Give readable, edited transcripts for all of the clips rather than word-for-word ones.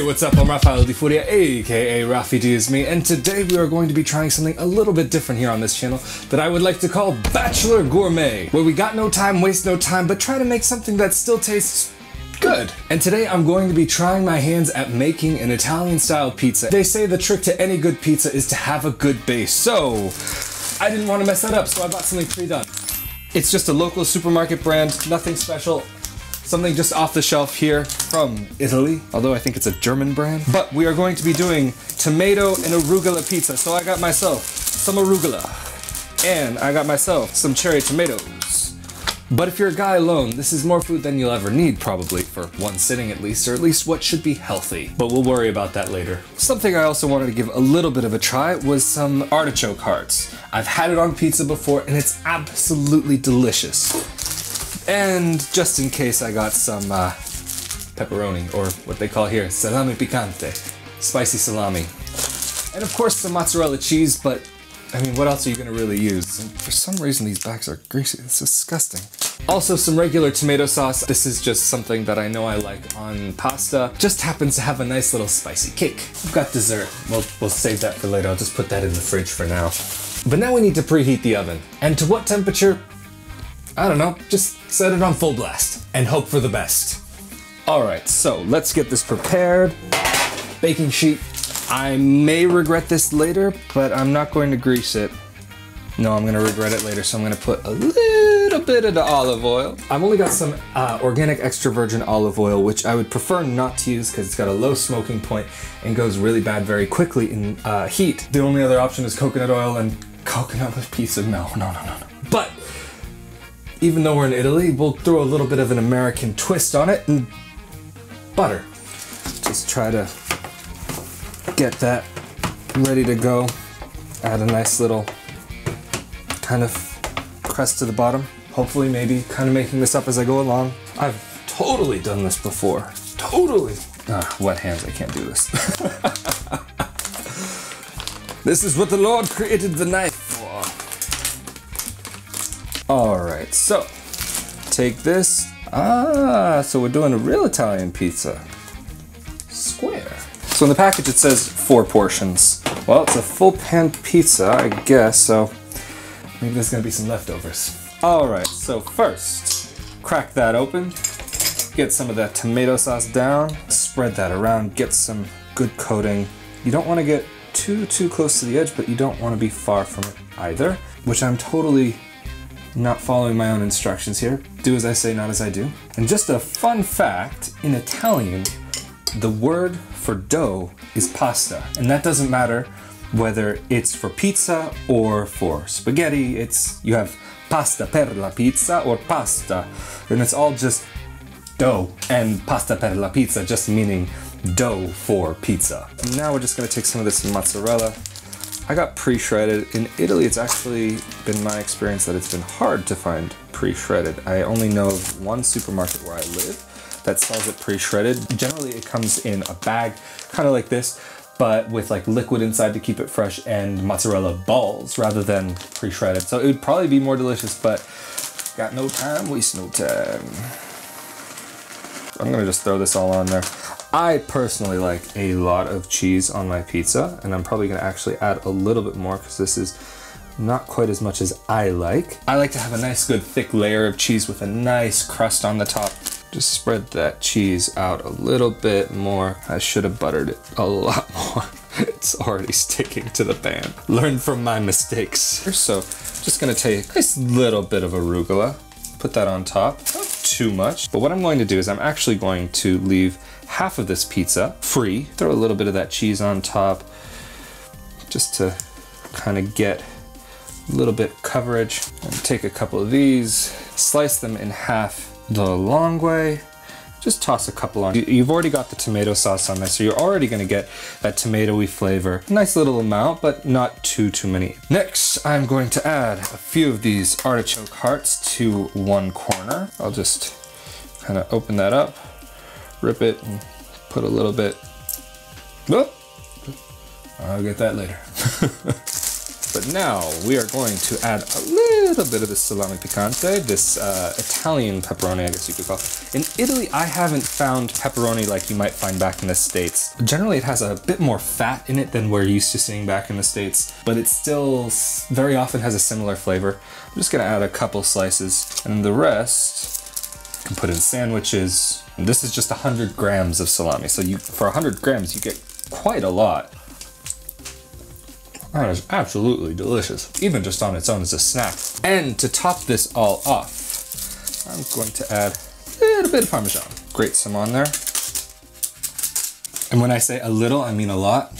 what's up? I'm Rafael Di Furia, aka Rafi D is me, and today we are going to be trying something a little bit different here on this channel that I would like to call Bachelor Gourmet, where we got no time, waste no time, but try to make something that still tastes good. And today I'm going to be trying my hands at making an Italian style pizza. They say the trick to any good pizza is to have a good base, so I didn't want to mess that up, so I bought something pre-done. It's just a local supermarket brand, nothing special. Something just off the shelf here from Italy, although I think it's a German brand. But we are going to be doing tomato and arugula pizza. So I got myself some arugula and I got myself some cherry tomatoes. But if you're a guy alone, this is more food than you'll ever need probably for one sitting at least, or at least what should be healthy. But we'll worry about that later. Something I also wanted to give a little bit of a try was some artichoke hearts. I've had it on pizza before and it's absolutely delicious. And just in case I got some pepperoni, or what they call here, salami picante, spicy salami. And of course some mozzarella cheese, but I mean, what else are you gonna really use? And for some reason these bags are greasy, it's disgusting. Also some regular tomato sauce. This is just something that I know I like on pasta. Just happens to have a nice little spicy kick. We've got dessert, we'll save that for later. I'll just put that in the fridge for now. But now we need to preheat the oven. And to what temperature? I don't know, just set it on full blast and hope for the best. All right, so let's get this prepared. Baking sheet. I may regret this later, but I'm not going to grease it. No, I'm gonna regret it later, so I'm gonna put a little bit of the olive oil. I've only got some organic extra virgin olive oil, which I would prefer not to use because it's got a low smoking point and goes really bad very quickly in heat. The only other option is coconut oil, and coconut with pizza, no. But even though we're in Italy, we'll throw a little bit of an American twist on it, and butter. Just try to get that ready to go. Add a nice little kind of crust to the bottom. Hopefully, maybe kind of making this up as I go along. I've totally done this before. Totally. Wet hands, I can't do this. This is what the Lord created the knife for. Alright, so take this. So we're doing a real Italian pizza. Square. So in the package it says 4 portions. Well, it's a full pan pizza, I guess, so maybe there's gonna be some leftovers. Alright, so first, crack that open. Get some of that tomato sauce down. Spread that around, get some good coating. You don't want to get too close to the edge, but you don't want to be far from it either, which I'm totally not following my own instructions here. Do as I say, not as I do. And just a fun fact, in Italian, the word for dough is pasta. And that doesn't matter whether it's for pizza or for spaghetti. You have pasta per la pizza or pasta. And it's all just dough, and pasta per la pizza just meaning dough for pizza. And now we're just gonna take some of this mozzarella. I got pre-shredded. In Italy, it's actually been my experience that it's been hard to find pre-shredded. I only know of one supermarket where I live that sells it pre-shredded. Generally, it comes in a bag, kind of like this, but with like liquid inside to keep it fresh, and mozzarella balls rather than pre-shredded. So it would probably be more delicious, but got no time, waste no time. I'm gonna just throw this all on there. I personally like a lot of cheese on my pizza, and I'm probably gonna actually add a little bit more because this is not quite as much as I like. I like to have a nice good thick layer of cheese with a nice crust on the top. Just spread that cheese out a little bit more. I should have buttered it a lot more. It's already sticking to the pan. Learn from my mistakes. So just gonna take a nice little bit of arugula, put that on top. Not too much, but what I'm going to do is I'm actually going to leave half of this pizza free. Throw a little bit of that cheese on top just to kind of get a little bit coverage. And take a couple of these, slice them in half the long way. Just toss a couple on. You've already got the tomato sauce on this, so you're already gonna get that tomatoey flavor. Nice little amount, but not too many. Next, I'm going to add a few of these artichoke hearts to one corner. I'll just kind of open that up, rip it, and put a little bit. Oh, I'll get that later. But now we are going to add a little bit of the salami picante, this Italian pepperoni, I guess you could call it. In Italy, I haven't found pepperoni like you might find back in the States. Generally, it has a bit more fat in it than we're used to seeing back in the States, but it still very often has a similar flavor. I'm just gonna add a couple slices, and the rest you can put in sandwiches. And this is just 100 grams of salami, so for 100 grams, you get quite a lot. That is absolutely delicious, even just on its own as a snack. And to top this all off, I'm going to add a little bit of Parmesan. Grate some on there. And when I say a little, I mean a lot,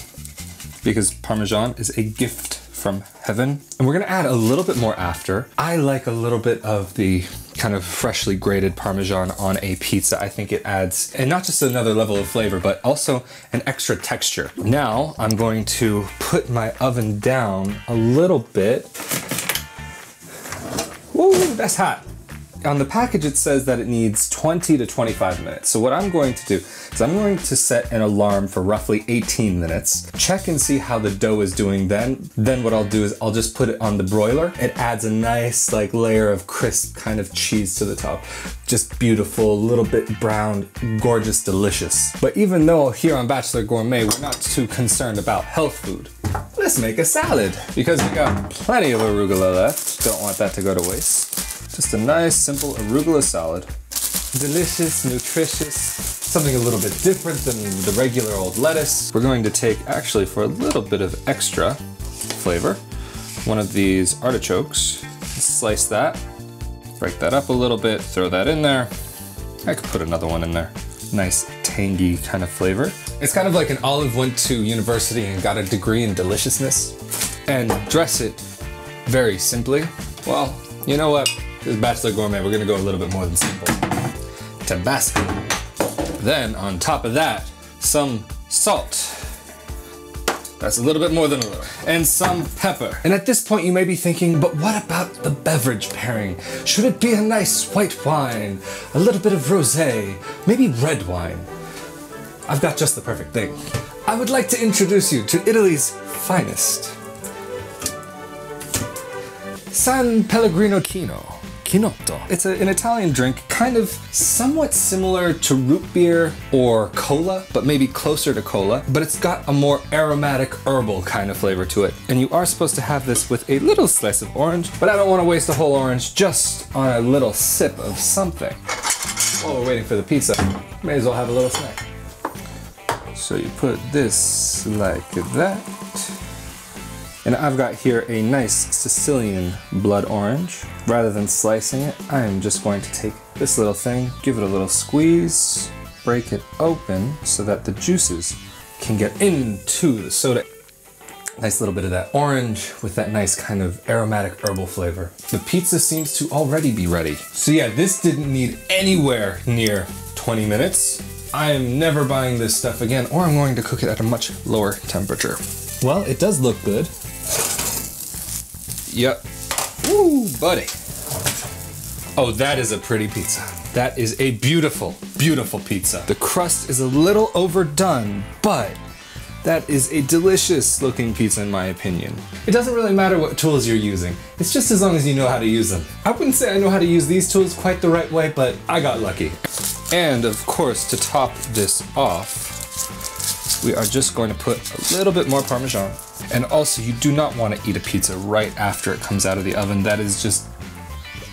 because Parmesan is a gift from heaven. And we're gonna add a little bit more after. I like a little bit of the kind of freshly grated Parmesan on a pizza. I think it adds, and not just another level of flavor, but also an extra texture. Now I'm going to put my oven down a little bit. Woo, that's hot. On the package, it says that it needs 20 to 25 minutes. So what I'm going to do is I'm going to set an alarm for roughly 18 minutes, check and see how the dough is doing then. Then what I'll do is I'll just put it on the broiler. It adds a nice like layer of crisp kind of cheese to the top. Just beautiful, a little bit brown, gorgeous, delicious. But even though here on Bachelor Gourmet, we're not too concerned about health food, let's make a salad because we got plenty of arugula left. Don't want that to go to waste. Just a nice, simple arugula salad. Delicious, nutritious, something a little bit different than the regular old lettuce. We're going to take, actually for a little bit of extra flavor, one of these artichokes, slice that, break that up a little bit, throw that in there. I could put another one in there. Nice, tangy kind of flavor. It's kind of like an olive went to university and got a degree in deliciousness. And dress it very simply. Well, you know what? This is Bachelor Gourmet, we're gonna go a little bit more than simple. Tabasco. Then on top of that, some salt. That's a little bit more than a little. And some pepper. And at this point you may be thinking, but what about the beverage pairing? Should it be a nice white wine, a little bit of rosé, maybe red wine? I've got just the perfect thing. I would like to introduce you to Italy's finest. San Pellegrino Chinotto. It's an Italian drink, kind of somewhat similar to root beer or cola, but maybe closer to cola, but it's got a more aromatic herbal kind of flavor to it. And you are supposed to have this with a little slice of orange, but I don't want to waste a whole orange just on a little sip of something. While we're waiting for the pizza, may as well have a little snack. So you put this like that. And I've got here a nice Sicilian blood orange. Rather than slicing it, I am just going to take this little thing, give it a little squeeze, break it open so that the juices can get into the soda. Nice little bit of that orange with that nice kind of aromatic herbal flavor. The pizza seems to already be ready. So yeah, this didn't need anywhere near 20 minutes. I am never buying this stuff again, or I'm going to cook it at a much lower temperature. Well, it does look good. Yep. Ooh, buddy. Oh, that is a pretty pizza. That is a beautiful, beautiful pizza. The crust is a little overdone, but that is a delicious looking pizza in my opinion. It doesn't really matter what tools you're using. It's just as long as you know how to use them. I wouldn't say I know how to use these tools quite the right way, but I got lucky. And of course, to top this off, we are just going to put a little bit more Parmesan. And also, you do not want to eat a pizza right after it comes out of the oven. That is just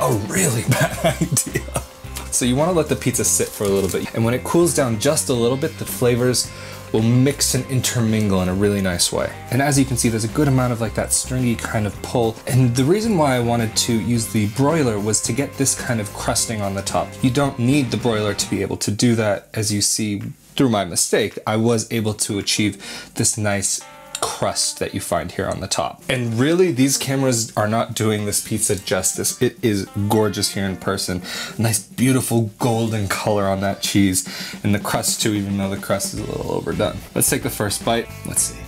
a really bad idea. So you want to let the pizza sit for a little bit. And when it cools down just a little bit, the flavors will mix and intermingle in a really nice way. And as you can see, there's a good amount of like that stringy kind of pull. And the reason why I wanted to use the broiler was to get this kind of crusting on the top. You don't need the broiler to be able to do that. As you see through my mistake, I was able to achieve this nice crust that you find here on the top. And really, these cameras are not doing this pizza justice. It is gorgeous here in person. Nice, beautiful golden color on that cheese. And the crust too, even though the crust is a little overdone. Let's take the first bite. Let's see.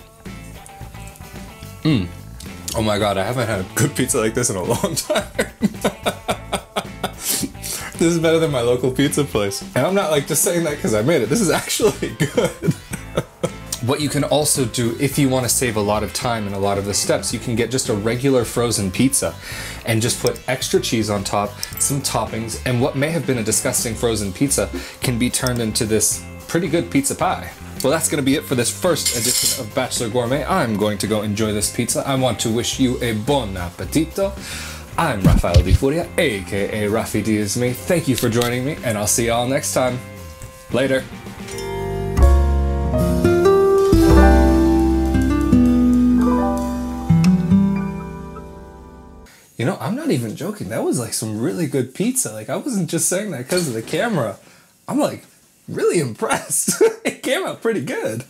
Oh my God, I haven't had a good pizza like this in a long time. This is better than my local pizza place. And I'm not like just saying that because I made it. This is actually good. What you can also do, if you want to save a lot of time and a lot of the steps, you can get just a regular frozen pizza and just put extra cheese on top, some toppings, and what may have been a disgusting frozen pizza can be turned into this pretty good pizza pie. Well, that's going to be it for this first edition of Bachelor Gourmet. I'm going to go enjoy this pizza. I want to wish you a buon appetito. I'm Rafael Di Furia, aka Rafi D is me. Thank you for joining me, and I'll see y'all next time. Later. You know, I'm not even joking. That was like some really good pizza. Like, I wasn't just saying that because of the camera. I'm like really impressed. It came out pretty good.